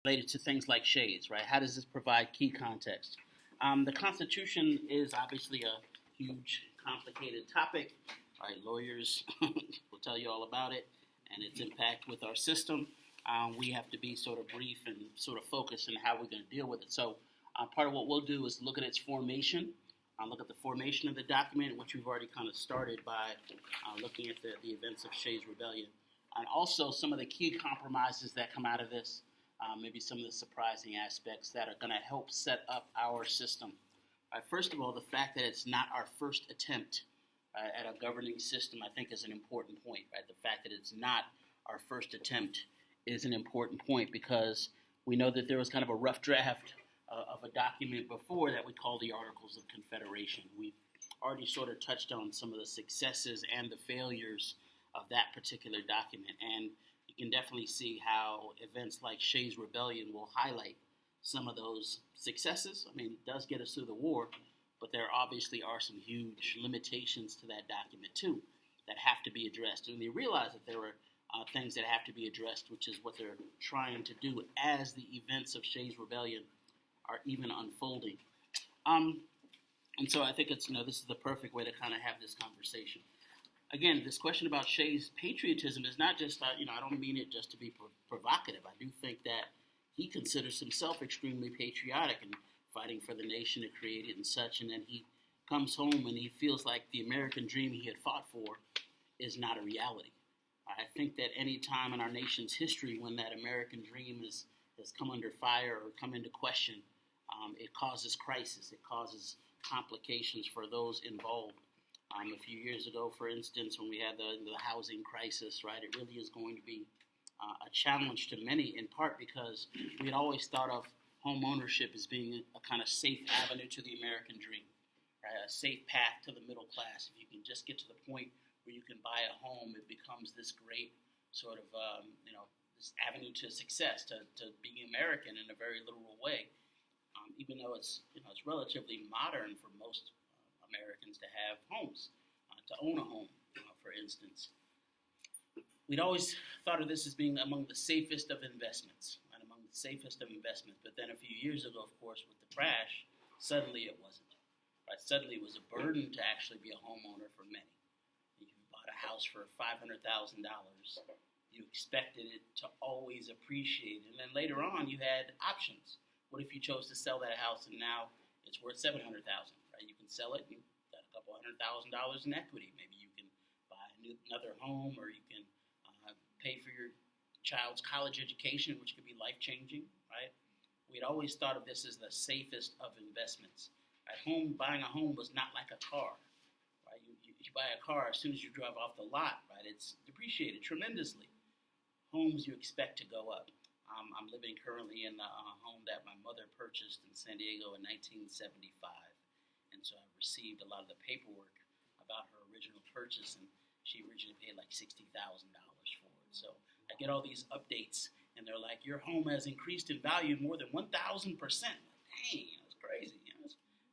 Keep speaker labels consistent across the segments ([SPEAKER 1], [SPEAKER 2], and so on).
[SPEAKER 1] related to things like Shays, right? How does this provide key context? The Constitution is obviously a huge, complicated topic. Right? Lawyers will tell you all about it and its impact with our system. We have to be sort of brief and sort of focused on how we're going to deal with it. So part of what we'll do is look at its formation, look at the formation of the document, which we've already kind of started by looking at the events of Shays Rebellion, and also some of the key compromises that come out of this, maybe some of the surprising aspects that are going to help set up our system. First of all, the fact that it's not our first attempt at a governing system, I think, is an important point. Right? The fact that it's not our first attempt is an important point because we know that there was kind of a rough draft of a document before that we call the Articles of Confederation. We've already sort of touched on some of the successes and the failures of that particular document, and you can definitely see how events like Shays Rebellion will highlight some of those successes. I mean, it does get us through the war, but there obviously are some huge limitations to that document too that have to be addressed, and they realize that there are things that have to be addressed, which is what they're trying to do as the events of Shays Rebellion are even unfolding. And so I think it's, this is the perfect way to kind of have this conversation. Again, this question about Shays' patriotism is not just, I don't mean it just to be provocative. I do think that he considers himself extremely patriotic and fighting for the nation it created and such, and then he comes home and he feels like the American dream he had fought for is not a reality. I think that any time in our nation's history when that American dream has come under fire or come into question, it causes crisis. It causes complications for those involved. A few years ago, for instance, when we had the housing crisis, right, it really is going to be a challenge to many, in part because we had always thought of home ownership as being a kind of safe avenue to the American dream, right? A safe path to the middle class. If you can just get to the point where you can buy a home, it becomes this great sort of, this avenue to success, to being American in a very literal way. Even though it's relatively modern for most Americans to have homes, to own a home, for instance. We'd always thought of this as being among the safest of investments, right? Among the safest of investments. But then a few years ago, of course, with the crash, suddenly it wasn't. Right? Suddenly it was a burden to actually be a homeowner for many. If you bought a house for $500,000, you expected it to always appreciate. And then later on, you had options. What if you chose to sell that house and now it's worth $700,000? Right? You can sell it, and you've got a couple $100,000 in equity. Maybe you can buy another home, or you can pay for your child's college education, which could be life-changing. Right? We'd always thought of this as the safest of investments. At home, buying a home was not like a car. Right? You buy a car, as soon as you drive off the lot, right, it's depreciated tremendously. Homes you expect to go up. I'm living currently in a home that my mother purchased in San Diego in 1975. And so I received a lot of the paperwork about her original purchase, and she originally paid like $60,000 for it. So I get all these updates, and they're like, your home has increased in value more than 1,000%. Dang, that's crazy.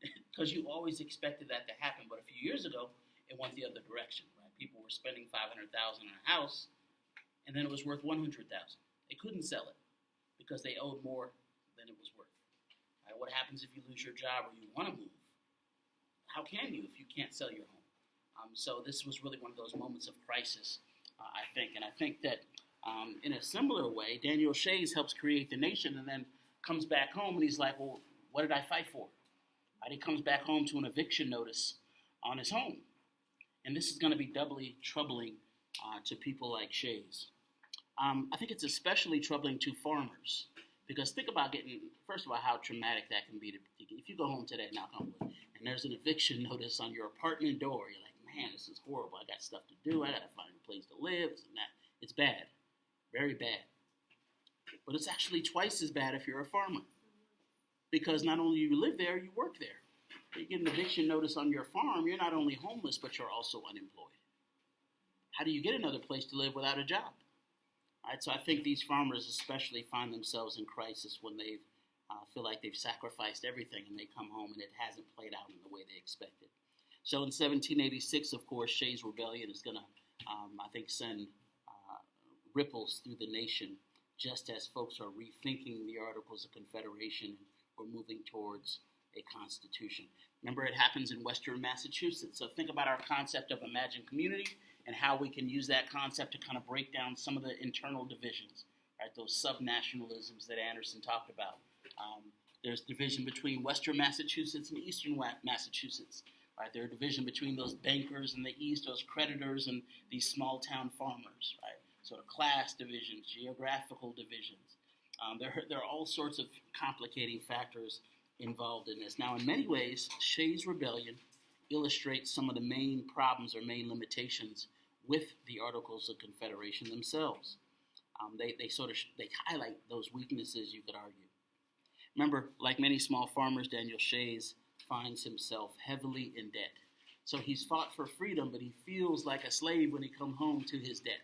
[SPEAKER 1] Because you always expected that to happen. But a few years ago, it went the other direction. Right? People were spending $500,000 on a house, and then it was worth $100,000. They couldn't sell it because they owed more than it was worth. Right? What happens if you lose your job or you want to move? How can you if you can't sell your home? So this was really one of those moments of crisis, I think. And I think that in a similar way, Daniel Shays helps create the nation and then comes back home and he's like, well, what did I fight for? Right? He comes back home to an eviction notice on his home. And this is going to be doubly troubling to people like Shays. I think it's especially troubling to farmers because think about first of all, how traumatic that can be. If you go home today, knock on wood, and there's an eviction notice on your apartment door, you're like, man, this is horrible. I got stuff to do. I got to find a place to live. And that. It's bad, very bad. But it's actually twice as bad if you're a farmer because not only you live there, you work there. You get an eviction notice on your farm, you're not only homeless, but you're also unemployed. How do you get another place to live without a job? Right, so I think these farmers especially find themselves in crisis when they feel like they've sacrificed everything and they come home and it hasn't played out in the way they expected. So in 1786, of course, Shays Rebellion is going to, I think, send ripples through the nation just as folks are rethinking the Articles of Confederation and we're moving towards a constitution. Remember, it happens in Western Massachusetts. So think about our concept of imagined community and how we can use that concept to kind of break down some of the internal divisions, right? Those sub-nationalisms that Anderson talked about. There's division between Western Massachusetts and Eastern Massachusetts. Right? There's division between those bankers in the East, those creditors, and these small-town farmers. Right? So the class divisions, geographical divisions. There are all sorts of complicating factors involved in this. Now, in many ways, Shays' Rebellion illustrates some of the main problems or main limitations with the Articles of Confederation themselves. They highlight those weaknesses, you could argue. Remember, like many small farmers, Daniel Shays finds himself heavily in debt. So he's fought for freedom, but he feels like a slave when he comes home to his debt.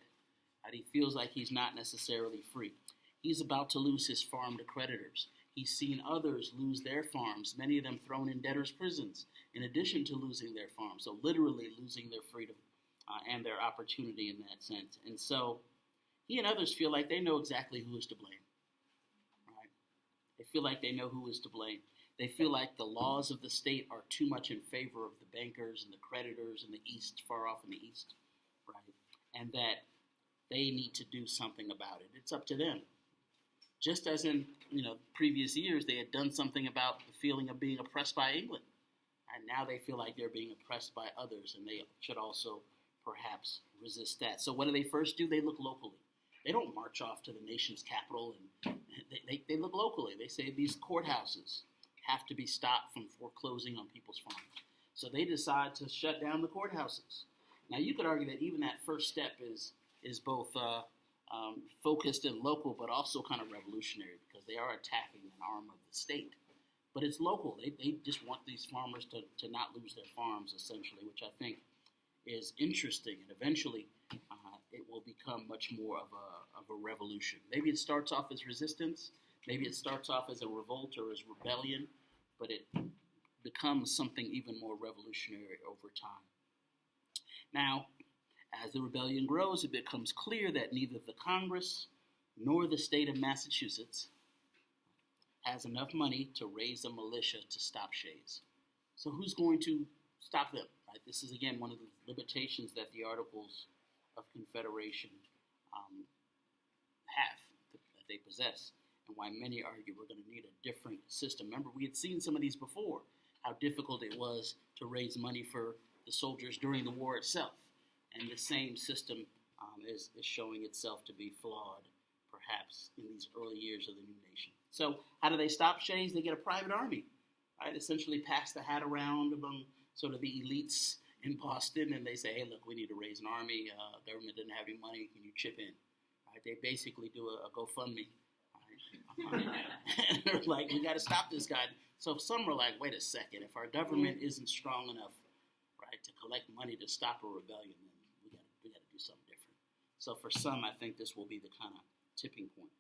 [SPEAKER 1] And he feels like he's not necessarily free. He's about to lose his farm to creditors. He's seen others lose their farms, many of them thrown in debtors' prisons, in addition to losing their farms. So literally losing their freedom and their opportunity in that sense. And so he and others feel like they know exactly who is to blame. They feel like they know who is to blame. They feel like the laws of the state are too much in favor of the bankers and the creditors in the East, far off in the East, right? And that they need to do something about it. It's up to them. Just as in previous years, they had done something about the feeling of being oppressed by England. And now they feel like they're being oppressed by others, and they should also perhaps resist that. So what do they first do? They look locally. They don't march off to the nation's capital, and they look locally. They say these courthouses have to be stopped from foreclosing on people's farms. So they decide to shut down the courthouses. Now, you could argue that even that first step is both focused and local, but also kind of revolutionary, because they are attacking an arm of the state. But it's local. They just want these farmers to not lose their farms, essentially, which I think is interesting, and eventually it will become much more of a revolution. Maybe it starts off as resistance, maybe it starts off as a revolt or as rebellion, but it becomes something even more revolutionary over time. Now, as the rebellion grows, it becomes clear that neither the Congress nor the state of Massachusetts has enough money to raise a militia to stop Shays. So who's going to stop them? Right? This is, again, one of the limitations that the Articles of Confederation that they possess, and why many argue we're going to need a different system. Remember, we had seen some of these before, how difficult it was to raise money for the soldiers during the war itself, and the same system is showing itself to be flawed, perhaps, in these early years of the new nation. So how do they stop Shays? They get a private army, right? Essentially pass the hat around among sort of the elites in Boston, and they say, hey, look, we need to raise an army. Government didn't have any money. Can you chip in? Right? They basically do a GoFundMe. Right? And they're like, we got to stop this guy. So some were like, wait a second. If our government isn't strong enough, right, to collect money to stop a rebellion, then we got to do something different. So for some, I think this will be the kind of tipping point.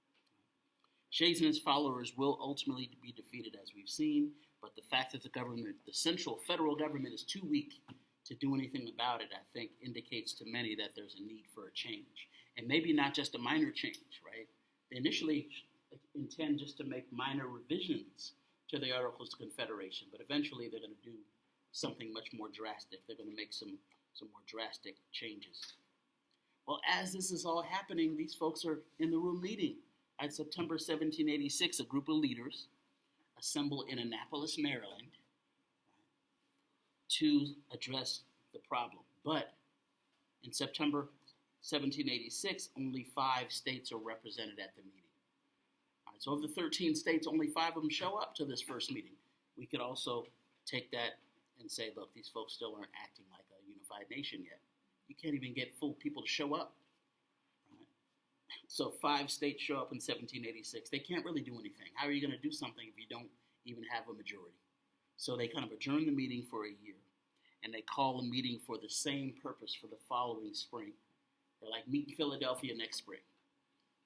[SPEAKER 1] Shays and his followers will ultimately be defeated, as we've seen, but the fact that the central federal government is too weak to do anything about it, I think, indicates to many that there's a need for a change. And maybe not just a minor change, right? They initially intend just to make minor revisions to the Articles of Confederation, but eventually they're going to do something much more drastic. They're going to make some more drastic changes. Well, as this is all happening, these folks are in the room meeting. At September 1786, a group of leaders assemble in Annapolis, Maryland, to address the problem. But in September 1786, only 5 states are represented at the meeting. All right, so of the 13 states, only 5 of them show up to this first meeting. We could also take that and say, look, these folks still aren't acting like a unified nation yet. You can't even get full people to show up. Right? So 5 states show up in 1786. They can't really do anything. How are you going to do something if you don't even have a majority? So they kind of adjourn the meeting for a year, and they call a meeting for the same purpose for the following spring. They're like, meet in Philadelphia next spring.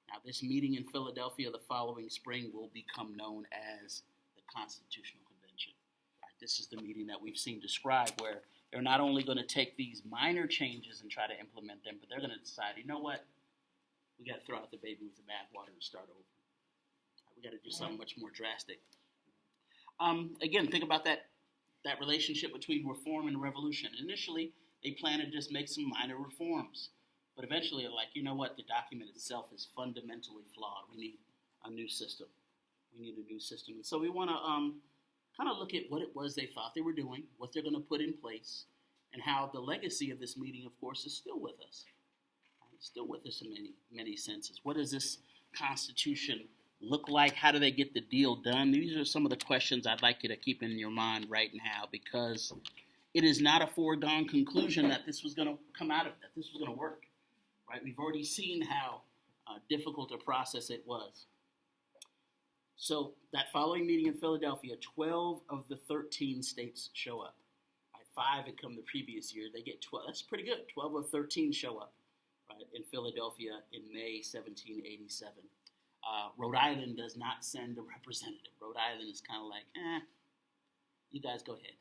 [SPEAKER 1] Now, this meeting in Philadelphia the following spring will become known as the Constitutional Convention. Right, this is the meeting that we've seen described where they're not only going to take these minor changes and try to implement them, but they're going to decide, you know what? we got to throw out the baby with the bathwater and start over. We got to do something much more drastic. Again, think about that relationship between reform and revolution. Initially, they plan to just make some minor reforms. But eventually, they're like, you know what? The document itself is fundamentally flawed. We need a new system. And so we want to kind of look at what it was they thought they were doing, what they're going to put in place, and how the legacy of this meeting, of course, is still with us. It's still with us in many senses. What does this Constitution look like? How do they get the deal done? These are some of the questions I'd like you to keep in your mind right now, because it is not a foregone conclusion that this was going to come out of it, that this was going to work. Right? We've already seen how difficult a process it was. So that following meeting in Philadelphia, 12 of the 13 states show up. Right? 5 had come the previous year. They get 12. That's pretty good. 12 of 13 show up, right, in Philadelphia in May 1787. Rhode Island does not send a representative. Rhode Island is kind of like, you guys go ahead.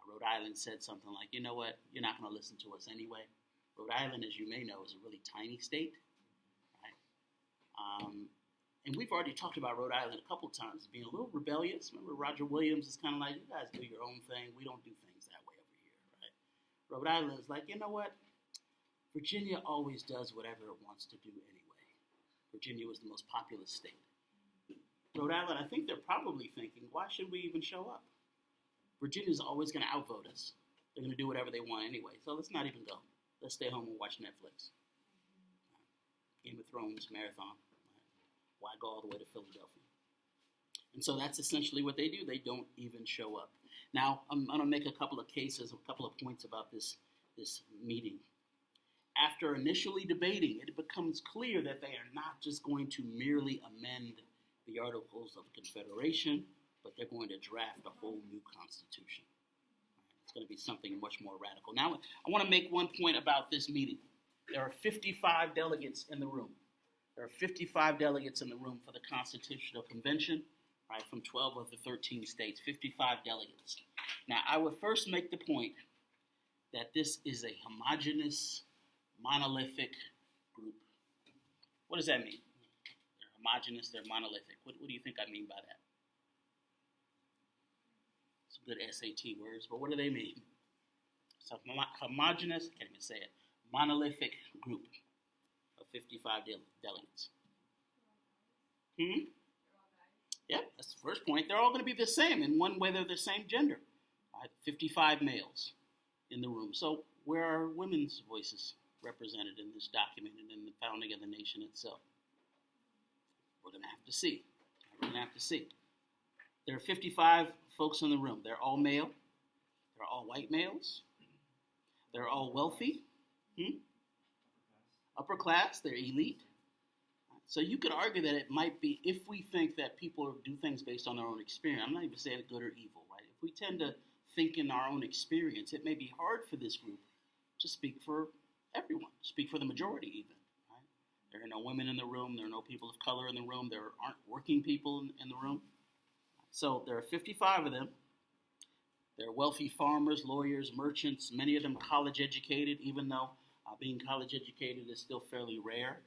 [SPEAKER 1] Rhode Island said something like, you know what, you're not going to listen to us anyway. Rhode Island, as you may know, is a really tiny state. Right? And we've already talked about Rhode Island a couple of times being a little rebellious. Remember, Roger Williams is kind of like, you guys do your own thing. We don't do things that way over here. Right? Rhode Island is like, you know what? Virginia always does whatever it wants to do anyway. Virginia was the most populous state. Rhode Island, I think they're probably thinking, why should we even show up? Virginia's always going to outvote us. They're going to do whatever they want anyway. So let's not even go. Let's stay home and watch Netflix. Game of Thrones marathon. Why go all the way to Philadelphia? And so that's essentially what they do. They don't even show up. Now, I'm going to make a couple of points about this meeting. After initially debating, it becomes clear that they are not just going to merely amend the Articles of Confederation, but they're going to draft a whole new constitution. It's going to be something much more radical. Now, I want to make one point about this meeting. There are 55 delegates in the room. There are 55 delegates in the room for the Constitutional Convention, right, from 12 of the 13 states, 55 delegates. Now, I would first make the point that this is a homogeneous, monolithic group. What does that mean? They're homogeneous, they're monolithic. What do you think I mean by that? Some good SAT words, but what do they mean? It's a homogeneous, I can't even say it, monolithic group of 55 delegates. Yeah, that's the first point. They're all going to be the same. In one way, they're the same gender. 55 males in the room. So where are women's voices represented in this document and in the founding of the nation itself? We're going to have to see. There are 55 folks in the room. They're all male. They're all white males. They're all wealthy. Upper class. They're elite. So you could argue that it might be, if we think that people do things based on their own experience, I'm not even saying good or evil, right? If we tend to think in our own experience, it may be hard for this group to speak for everyone, speak for the majority even. Right? There are no women in the room. There are no people of color in the room. There aren't working people in the room. So there are 55 of them. They're wealthy farmers, lawyers, merchants, many of them college educated, even though being college educated is still fairly rare.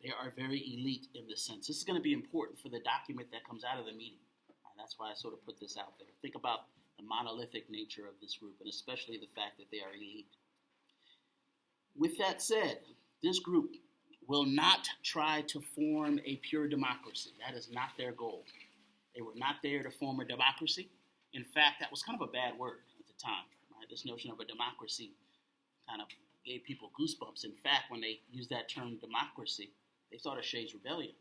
[SPEAKER 1] They are very elite in this sense. This is going to be important for the document that comes out of the meeting. That's why I sort of put this out there. Think about the monolithic nature of this group, and especially the fact that they are elite. With that said, this group will not try to form a pure democracy. That is not their goal. They were not there to form a democracy. In fact, that was kind of a bad word at the time. Right? This notion of a democracy kind of gave people goosebumps. In fact, when they used that term democracy, they thought of Shays' rebellion.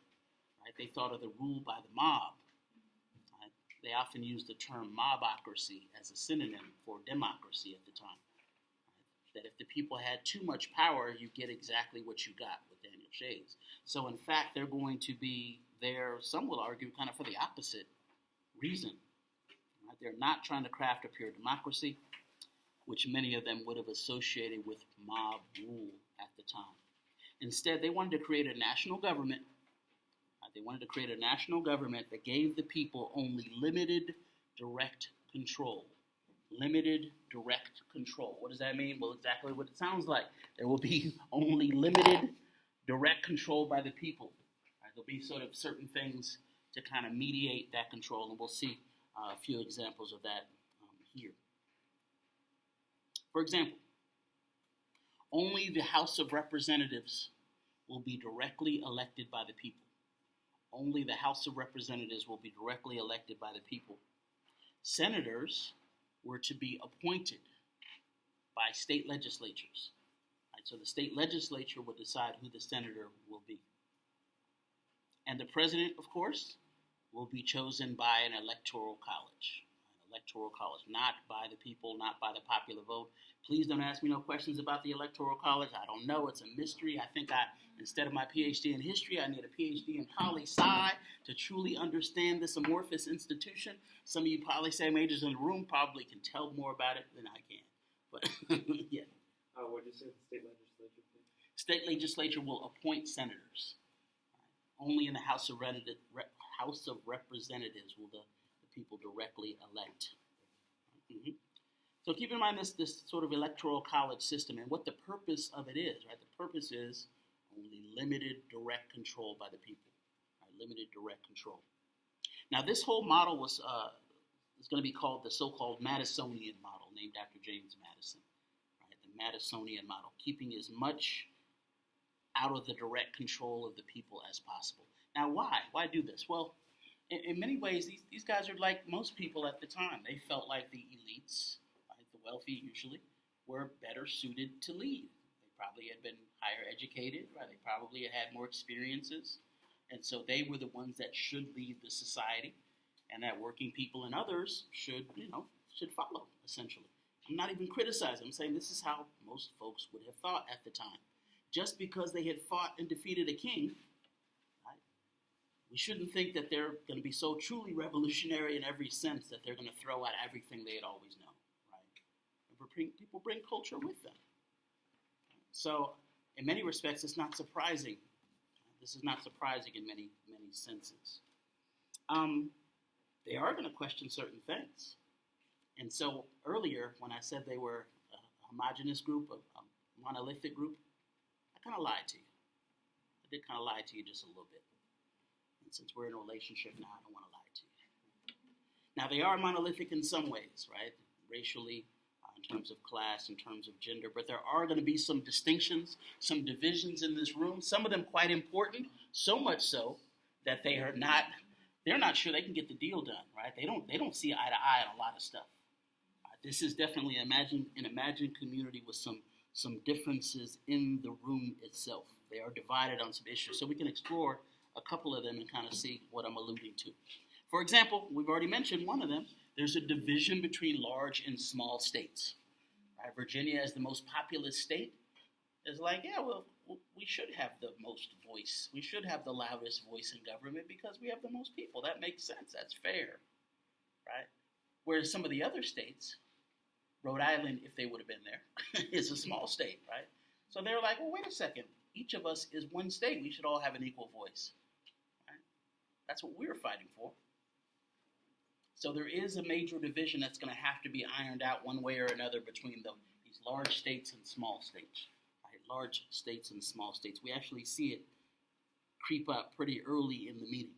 [SPEAKER 1] Right? They thought of the rule by the mob. Right? They often used the term mobocracy as a synonym for democracy at the time. Right? That if the people had too much power, you get exactly what you got with Daniel Shays. So in fact, they're going to be there, some will argue, kind of for the opposite reason. Right? They're not trying to craft a pure democracy, which many of them would have associated with mob rule at the time. Instead, they wanted to create a national government. They wanted to create a national government that gave the people only limited direct control. limited direct control. What does that mean? Well, exactly what it sounds like. There will be only limited direct control by the people. Right? There'll be sort of certain things to kind of mediate that control, and we'll see a few examples of that here. For example, only the House of Representatives will be directly elected by the people. Only the House of Representatives will be directly elected by the people. Senators were to be appointed by state legislatures. Right? So the state legislature will decide who the senator will be. And the president, of course, will be chosen by an electoral college. An electoral college, not by the people, not by the popular vote. Please don't ask me no questions about the electoral college. I don't know. It's a mystery. I think instead of my PhD in history, I need a PhD in poli-sci to truly understand this amorphous institution. Some of you poli-sci majors in the room probably can tell more about it than I can. But yeah.
[SPEAKER 2] What did you say the state legislature did?
[SPEAKER 1] State legislature will appoint senators. Only in the House of Representatives will the people directly elect. Mm-hmm. So keep in mind this sort of electoral college system and what the purpose of it is. Right? The purpose is only limited direct control by the people. Right? Limited direct control. Now this whole model is going to be called the so-called Madisonian model, named after James Madison. Right? The Madisonian model, keeping as much out of the direct control of the people as possible. Now, why? Why do this? Well, in many ways, these guys are like most people at the time. They felt like the elites, right, the wealthy usually, were better suited to lead. They probably had been higher educated, right? They probably had more experiences. And so they were the ones that should lead the society, and that working people and others should follow, essentially. I'm not even criticizing. I'm saying this is how most folks would have thought at the time. Just because they had fought and defeated a king, right, we shouldn't think that they're going to be so truly revolutionary in every sense that they're going to throw out everything they had always known. Right? People bring culture with them. So, in many respects, it's not surprising. This is not surprising in many senses. They are going to question certain things. And so, earlier, when I said they were a homogenous group, a monolithic group, kind of lied to you. I did kind of lie to you just a little bit. And since we're in a relationship now, I don't want to lie to you. Now, they are monolithic in some ways, right? Racially, in terms of class, in terms of gender. But there are going to be some distinctions, some divisions in this room. Some of them quite important, so much so that they're not sure they can get the deal done, right? They don't see eye to eye on a lot of stuff. This is definitely an imagined community with some differences in the room itself. They are divided on some issues. So we can explore a couple of them and kind of see what I'm alluding to. For example, we've already mentioned one of them. There's a division between large and small states. Right? Virginia, as the most populous state, is like, yeah, well, we should have the most voice. We should have the loudest voice in government because we have the most people. That makes sense. That's fair. Right? Whereas some of the other states, Rhode Island, if they would have been there, is a small state, right? So they're like, well, wait a second. Each of us is one state. We should all have an equal voice. Right? That's what we're fighting for. So there is a major division that's going to have to be ironed out one way or another between these large states and small states. Right? Large states and small states. We actually see it creep up pretty early in the meeting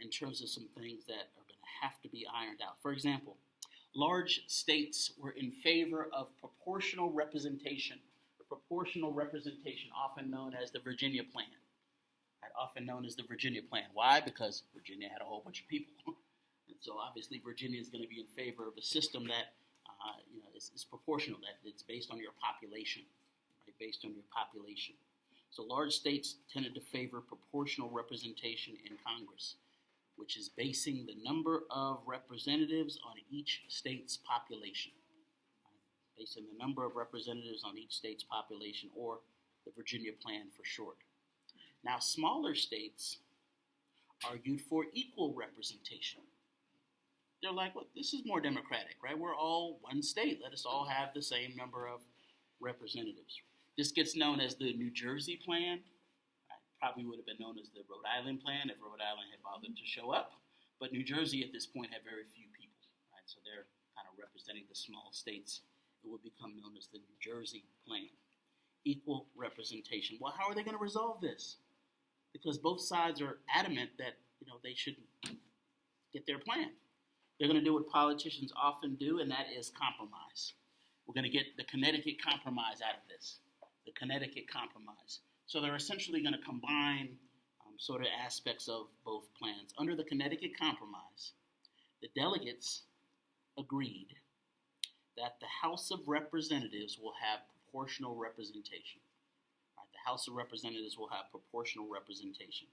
[SPEAKER 1] in terms of some things that are going to have to be ironed out. For example, large states were in favor of proportional representation, often known as the Virginia Plan. Right? Often known as the Virginia Plan. Why? Because Virginia had a whole bunch of people. And so obviously Virginia is going to be in favor of a system that is proportional, that it's based on your population, right? Based on your population. So large states tended to favor proportional representation in Congress, which is basing the number of representatives on each state's population. Right? Basing the number of representatives on each state's population, or the Virginia Plan for short. Now, smaller states argued for equal representation. They're like, well, this is more democratic, right? We're all one state. Let us all have the same number of representatives. This gets known as the New Jersey Plan. Probably would have been known as the Rhode Island Plan if Rhode Island had bothered to show up. But New Jersey at this point had very few people, right? So they're kind of representing the small states. It would become known as the New Jersey Plan. Equal representation. Well, how are they going to resolve this? Because both sides are adamant that they should get their plan. They're going to do what politicians often do, and that is compromise. We're going to get the Connecticut Compromise out of this. The Connecticut Compromise. So they're essentially going to combine sort of aspects of both plans. Under the Connecticut Compromise, the delegates agreed that the House of Representatives will have proportional representation. Right, the House of Representatives will have proportional representation.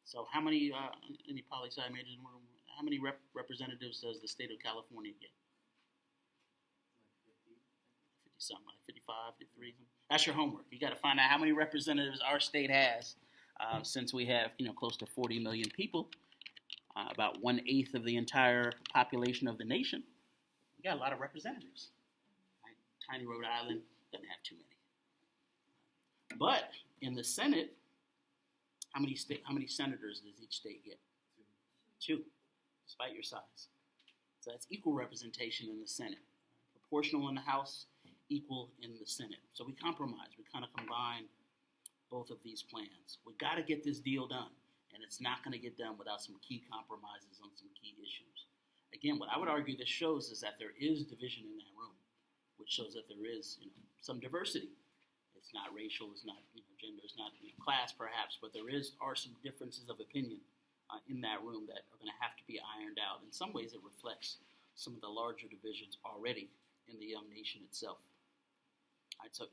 [SPEAKER 1] So how many, any poli-sci majors in the room, how many representatives does the state of California get? 50 something, like 55, 53. That's your homework. You got to find out how many representatives our state has, since we have close to 40 million people, about 1/8 of the entire population of the nation. We got a lot of representatives. Right? Tiny Rhode Island doesn't have too many. But in the Senate, how many senators does each state get? Two, despite your size. So that's equal representation in the Senate. Proportional in the House, equal in the Senate. So we compromise. We kind of combine both of these plans. We got to get this deal done, and it's not going to get done without some key compromises on some key issues. Again, what I would argue this shows is that there is division in that room, which shows that there is some diversity. It's not racial, it's not gender, it's not class perhaps, but there are some differences of opinion in that room that are going to have to be ironed out. In some ways, it reflects some of the larger divisions already in the young nation itself. All right, so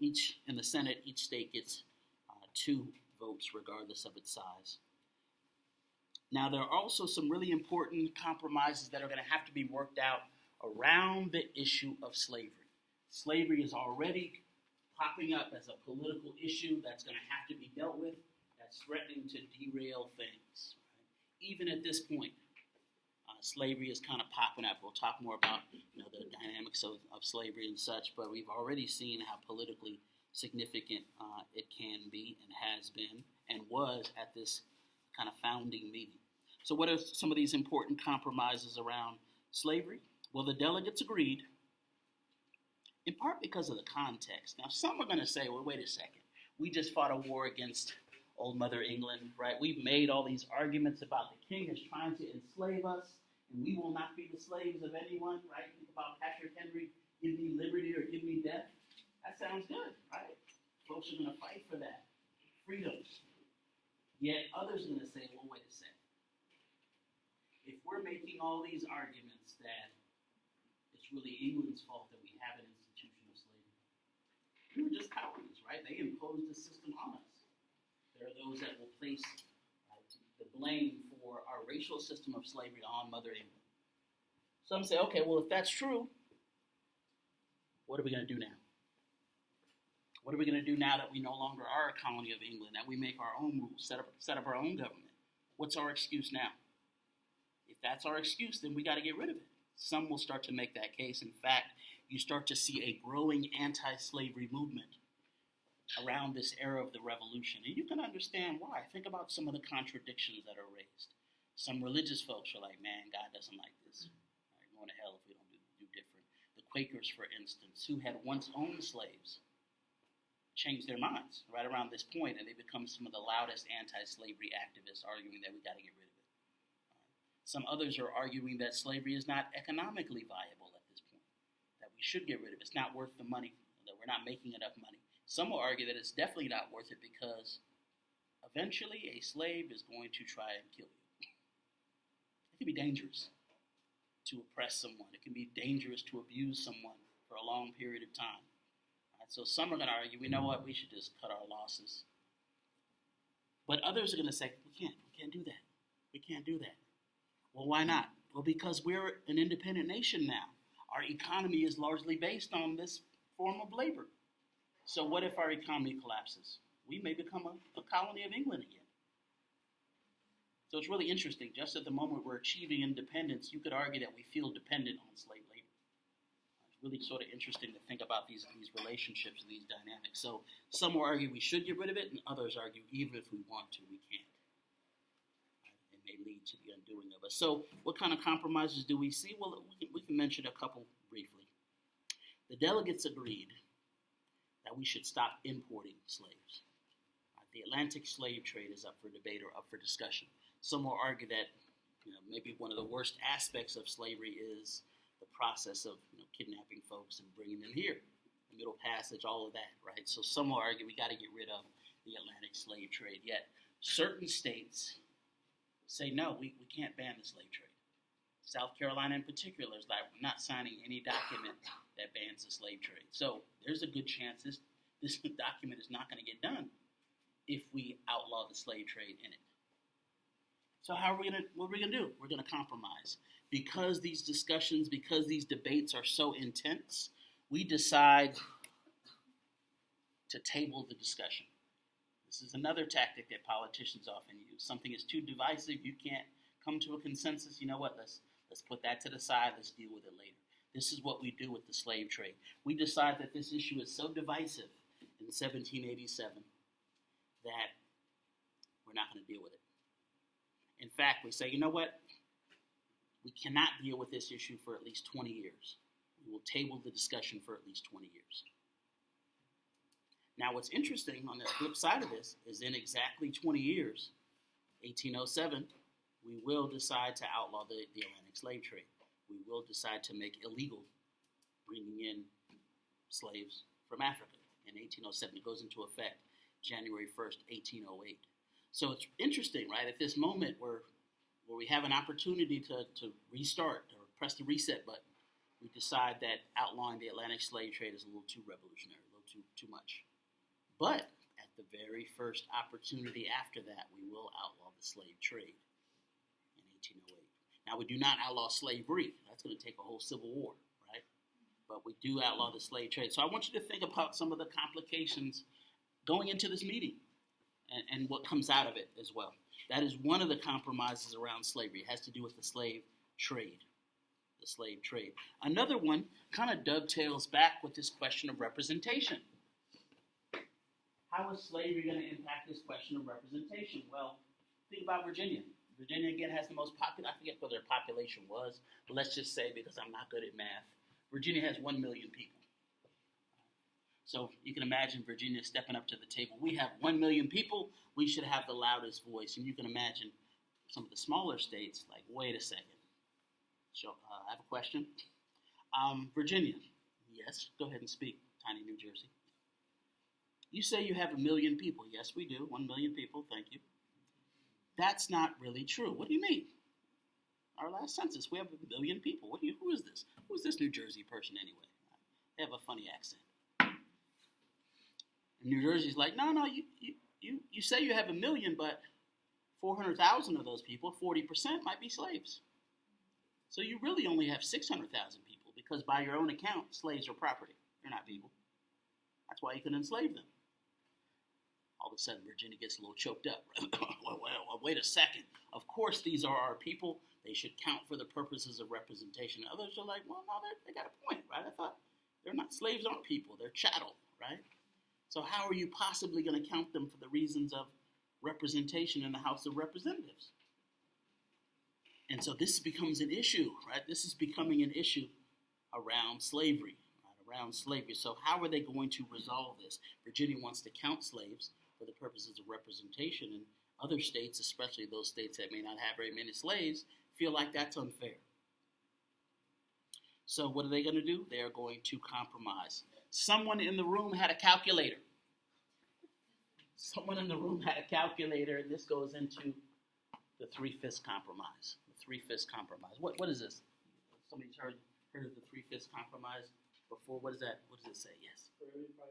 [SPEAKER 1] in the Senate, each state gets 2 votes regardless of its size. Now, there are also some really important compromises that are going to have to be worked out around the issue of slavery. Slavery is already popping up as a political issue that's going to have to be dealt with, that's threatening to derail things. Right? Even at this point, slavery is kind of popping up. We'll talk more about the dynamics of slavery and such, but we've already seen how politically significant it can be and has been and was at this kind of founding meeting. So what are some of these important compromises around slavery? Well, the delegates agreed, in part because of the context. Now, some are going to say, well, wait a second. We just fought a war against old Mother England, right? We've made all these arguments about the king is trying to enslave us, and we will not be the slaves of anyone, right? Think about Patrick Henry, give me liberty or give me death. That sounds good, right? Folks are going to fight for that. Freedoms. Yet others are going to say, well, wait a second. If we're making all these arguments that it's really England's fault that we have an institution of slavery, we were just colonies, right? They imposed the system on us. There are those that will place the blame for our racial system of slavery on Mother England. Some say, okay, well, if that's true, what are we going to do now? What are we going to do now that we no longer are a colony of England, that we make our own rules, set up our own government? What's our excuse now? If that's our excuse, then we got to get rid of it. Some will start to make that case. In fact, you start to see a growing anti-slavery movement around this era of the Revolution. And you can understand why. Think about some of the contradictions that are raised. Some religious folks are like, man, God doesn't like this. Right, we're going to hell if we don't do different. The Quakers, for instance, who had once owned slaves, changed their minds right around this point, and they become some of the loudest anti-slavery activists arguing that we got to get rid of it. Some others are arguing that slavery is not economically viable at this point, that we should get rid of it. It's not worth the money, that we're not making enough money. Some will argue that it's definitely not worth it because eventually a slave is going to try and kill you. It can be dangerous to oppress someone. It can be dangerous to abuse someone for a long period of time. So some are going to argue, you know what, we should just cut our losses. But others are going to say, we can't do that. We can't do that. Well, why not? Well, because we're an independent nation now. Our economy is largely based on this form of labor. So what if our economy collapses? We may become a colony of England again. So it's really interesting. Just at the moment we're achieving independence, you could argue that we feel dependent on slave labor. It's really sort of interesting to think about these relationships and these dynamics. So some will argue we should get rid of it, and others argue even if we want to, we can't. And maybe lead to the undoing of us. So what kind of compromises do we see? Well, we can mention a couple briefly. The delegates agreed that we should stop importing slaves. The Atlantic slave trade is up for debate or up for discussion. Some will argue that maybe one of the worst aspects of slavery is the process of kidnapping folks and bringing them here, the Middle Passage, all of that, right? So some will argue we got to get rid of the Atlantic slave trade. Yet certain states say no, we can't ban the slave trade. South Carolina in particular is like, we're not signing any document that bans the slave trade. So there's a good chance this document is not going to get done if we outlaw the slave trade in it. So what are we gonna do? We're gonna compromise. Because these discussions, because these debates are so intense, we decide to table the discussion. This is another tactic that politicians often use. Something is too divisive, you can't come to a consensus. You know what, let's put that to the side, let's deal with it later. This is what we do with the slave trade. We decide that this issue is so divisive in 1787 that we're not going to deal with it. In fact, we say, you know what? We cannot deal with this issue for at least 20 years. We will table the discussion for at least 20 years. Now, what's interesting on the flip side of this is in exactly 20 years, 1807, we will decide to outlaw the Atlantic slave trade. We will decide to make illegal bringing in slaves from Africa. In 1807, it goes into effect January 1st, 1808. So it's interesting, right? At this moment where we have an opportunity to restart or press the reset button, we decide that outlawing the Atlantic slave trade is a little too revolutionary, a little too much. But at the very first opportunity after that, we will outlaw the slave trade in 1808. Now, we do not outlaw slavery. That's going to take a whole civil war, right? But we do outlaw the slave trade. So I want you to think about some of the complications going into this meeting and what comes out of it as well. That is one of the compromises around slavery. It has to do with the slave trade. The slave trade. Another one kind of dovetails back with this question of representation. How is slavery going to impact this question of representation? Well, think about Virginia. Virginia, again, has the most popular, I forget what their population was, but let's just say, because I'm not good at math, Virginia has 1 million people. So you can imagine Virginia stepping up to the table. We have 1 million people. We should have the loudest voice. And you can imagine some of the smaller states, like, wait a second. So I have a question. Virginia. Yes, go ahead and speak. Tiny New Jersey. You say you have 1 million people. Yes, we do. 1 million people. Thank you. That's not really true. What do you mean? Our last census, we have 1 million people. Who is this? Who is this New Jersey person anyway? They have a funny accent. And New Jersey's like, no, you say you have 1 million, but 400,000 of those people, 40%, might be slaves. So you really only have 600,000 people because by your own account, slaves are property. They're not people. That's why you can enslave them. All of a sudden, Virginia gets a little choked up. well, wait a second. Of course, these are our people. They should count for the purposes of representation. Others are like, well, no, they got a point, right? I thought they're not slaves, aren't people. They're chattel, right? So how are you possibly going to count them for the reasons of representation in the House of Representatives? And so this becomes an issue, right? This is becoming an issue around slavery, right? Around slavery. So how are they going to resolve this? Virginia wants to count slaves for the purposes of representation, and other states, especially those states that may not have very many slaves, feel like that's unfair. So what are they going to do? They are going to compromise. Someone in the room had a calculator. Someone in the room had a calculator, and this goes into the 3/5 compromise. The 3/5 compromise. What is this? Somebody's heard of the 3/5 compromise before? What is that? What does it say? Yes.
[SPEAKER 2] For every 5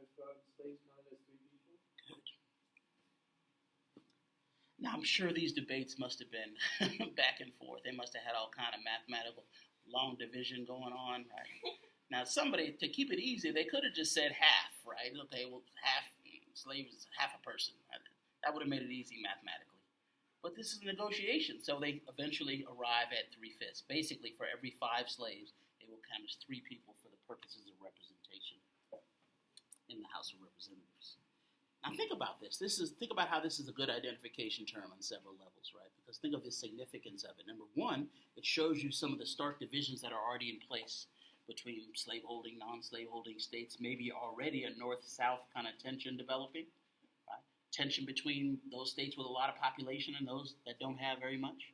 [SPEAKER 2] slaves counted as 3 people.
[SPEAKER 1] Good. Now I'm sure these debates must have been back and forth. They must have had all kind of mathematical long division going on, right? Now somebody, to keep it easy, they could have just said half, right? Okay, well, half slaves is half a person. That would have made it easy mathematically. But this is a negotiation, so they eventually arrive at 3/5. Basically, for every 5 slaves, they will count as 3 people for the purposes of representation in the House of Representatives. Now think about this. Think about how this is a good identification term on several levels, right? Because think of the significance of it. Number one, it shows you some of the stark divisions that are already in place between slaveholding, non-slaveholding states, maybe already a north-south kind of tension developing, right? Tension between those states with a lot of population and those that don't have very much.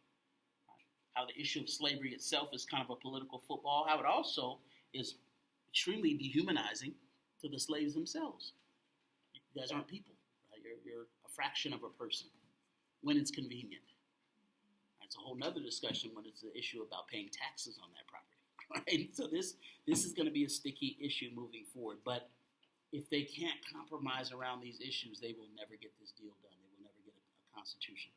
[SPEAKER 1] Right? How the issue of slavery itself is kind of a political football. How it also is extremely dehumanizing to the slaves themselves. You guys aren't people, right? You're a fraction of a person when it's convenient. That's a whole nother discussion when it's the issue about paying taxes on that property, right? So this is going to be a sticky issue moving forward. But if they can't compromise around these issues, they will never get this deal done. They will never get a constitution.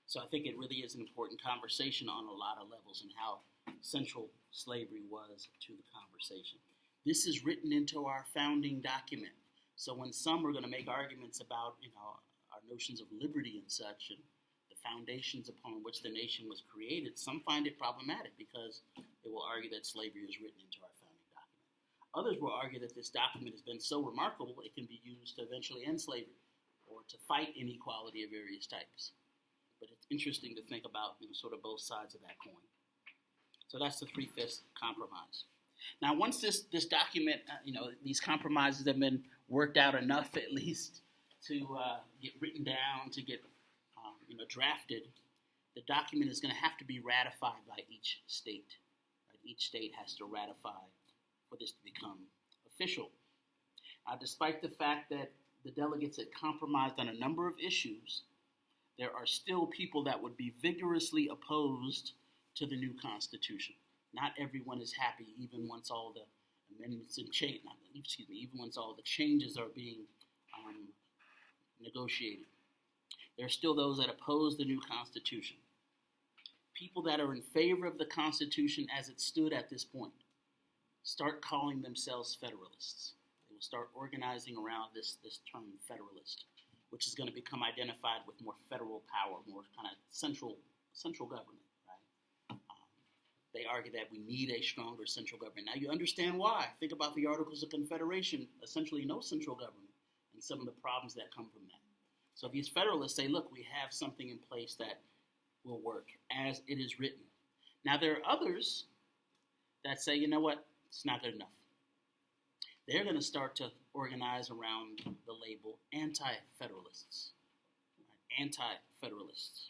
[SPEAKER 1] So I think it really is an important conversation on a lot of levels and how central slavery was to the conversation. This is written into our founding document. So when some are going to make arguments about, our notions of liberty and such, and the foundations upon which the nation was created, some find it problematic because they will argue that slavery is written into our founding document. Others will argue that this document has been so remarkable it can be used to eventually end slavery or to fight inequality of various types. But it's interesting to think about sort of both sides of that coin. So that's the 3/5 compromise. Now, once this document, these compromises have been worked out enough, at least, to get written down, to get, drafted, the document is going to have to be ratified by each state. Right? Each state has to ratify for this to become official. Despite the fact that the delegates had compromised on a number of issues, there are still people that would be vigorously opposed to the new Constitution. Not everyone is happy, even once all the amendments and even once all the changes are being negotiated. There are still those that oppose the new Constitution. People that are in favor of the Constitution as it stood at this point start calling themselves Federalists. They will start organizing around this term Federalist, which is going to become identified with more federal power, more kind of central government. They argue that we need a stronger central government. Now you understand why. Think about the Articles of Confederation, essentially no central government, and some of the problems that come from that. So these Federalists say, look, we have something in place that will work as it is written. Now there are others that say, you know what, it's not good enough. They're going to start to organize around the label anti-Federalists. Right? Anti-Federalists.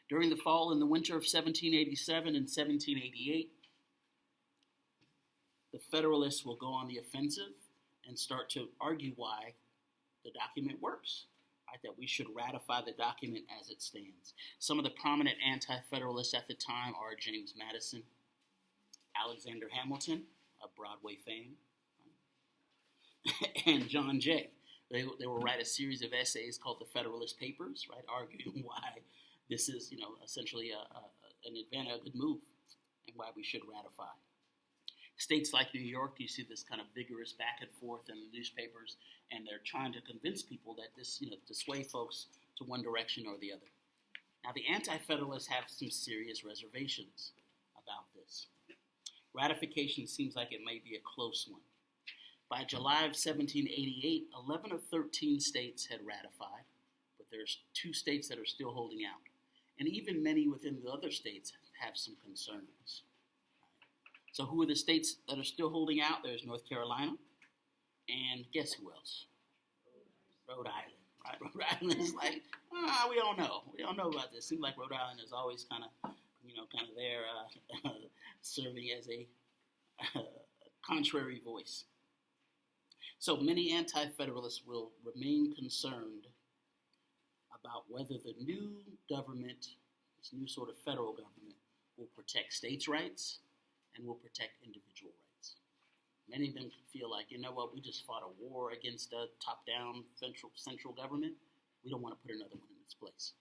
[SPEAKER 1] During the fall and the winter of 1787 and 1788, the Federalists will go on the offensive and start to argue why the document works, right? That we should ratify the document as it stands. Some of the prominent anti-Federalists at the time are James Madison, Alexander Hamilton, of Broadway fame, right? And John Jay. They will write a series of essays called the Federalist Papers, right, arguing why this is, essentially an advantage, a good move, and why we should ratify. States like New York, you see this kind of vigorous back and forth in the newspapers, and they're trying to convince people that this, to sway folks to one direction or the other. Now, the anti-Federalists have some serious reservations about this. Ratification seems like it may be a close one. By July of 1788, 11 of 13 states had ratified, but there's 2 states that are still holding out. And even many within the other states have some concerns. So who are the states that are still holding out? There's North Carolina, and guess who else? Rhode Island. Right? Rhode Island is like, we don't know. We don't know about this. Seems like Rhode Island is always kind of there serving as a contrary voice. So many anti-Federalists will remain concerned about whether the new government, this new sort of federal government, will protect states' rights and will protect individual rights. Many of them feel like, we just fought a war against a top-down central government. We don't want to put another one in its place.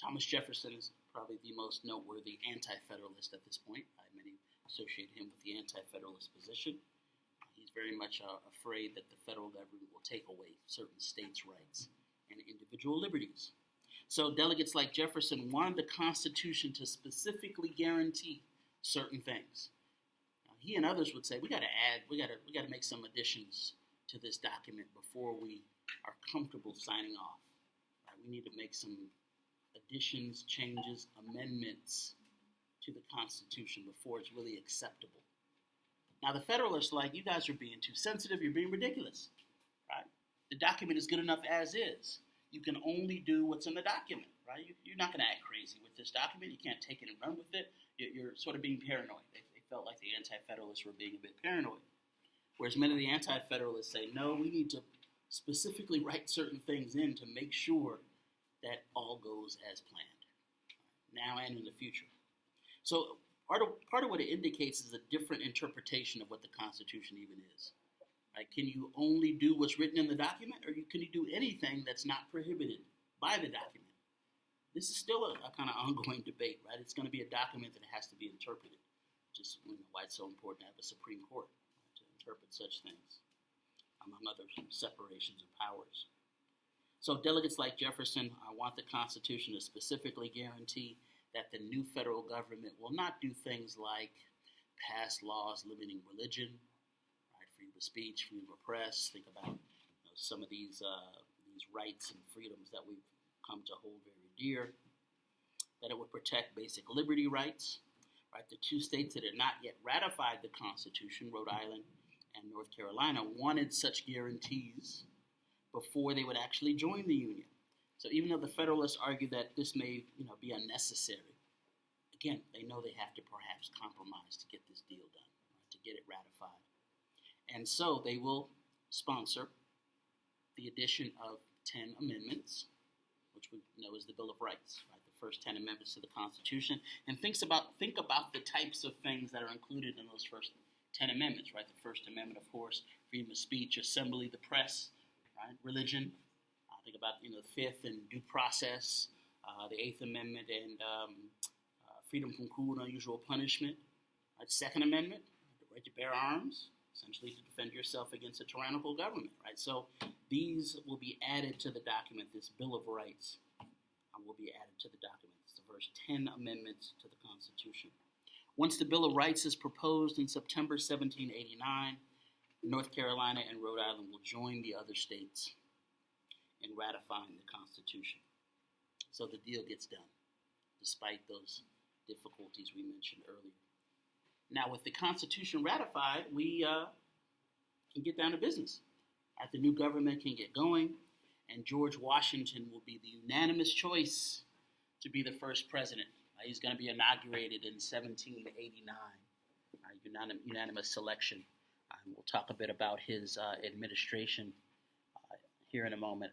[SPEAKER 1] Thomas Jefferson is probably the most noteworthy anti-Federalist at this point. Many associate him with the anti-Federalist position. He's very much afraid that the federal government will take away certain states' rights and individual liberties. So delegates like Jefferson wanted the Constitution to specifically guarantee certain things. Now, he and others would say we got to make some additions to this document before we are comfortable signing off. Right? We need to make some additions, changes, amendments to the Constitution before it's really acceptable. Now, the Federalists are like, you guys are being too sensitive, you're being ridiculous. Right? The document is good enough as is. You can only do what's in the document. Right? You're not going to act crazy with this document. You can't take it and run with it. You're sort of being paranoid. They felt like the Anti-Federalists were being a bit paranoid. Whereas many of the Anti-Federalists say, no, we need to specifically write certain things in to make sure that all goes as planned, now and in the future. So part of what it indicates is a different interpretation of what the Constitution even is. Right? Can you only do what's written in the document, or can you do anything that's not prohibited by the document? This is still a kind of ongoing debate, right? It's going to be a document that has to be interpreted, which is why it's so important to have a Supreme Court to interpret such things, among other separations of powers. So delegates like Jefferson want the Constitution to specifically guarantee that the new federal government will not do things like pass laws limiting religion, right? Freedom of speech, freedom of press. Think about some of these rights and freedoms that we've come to hold very dear. That it would protect basic liberty rights. Right? The two states that had not yet ratified the Constitution, Rhode Island and North Carolina, wanted such guarantees before they would actually join the Union. So even though the Federalists argue that this may be unnecessary, again, they know they have to perhaps compromise to get this deal done, right, to get it ratified. And so they will sponsor the addition of 10 amendments, which we know is the Bill of Rights, right? The first 10 amendments to the Constitution. And think about the types of things that are included in those first 10 amendments, right? The First Amendment, of course, freedom of speech, assembly, the press, right? Religion. Think about the Fifth and due process, the Eighth Amendment and freedom from cruel and unusual punishment. Right? Second Amendment, the right to bear arms, essentially to defend yourself against a tyrannical government, right? So these will be added to the document. This Bill of Rights will be added to the document. It's the first 10 amendments to the Constitution. Once the Bill of Rights is proposed in September 1789, North Carolina and Rhode Island will join the other states in ratifying the Constitution. So the deal gets done, despite those difficulties we mentioned earlier. Now, with the Constitution ratified, we can get down to business. The new government can get going, and George Washington will be the unanimous choice to be the first president. He's going to be inaugurated in 1789, unanimous selection. We'll talk a bit about his administration here in a moment.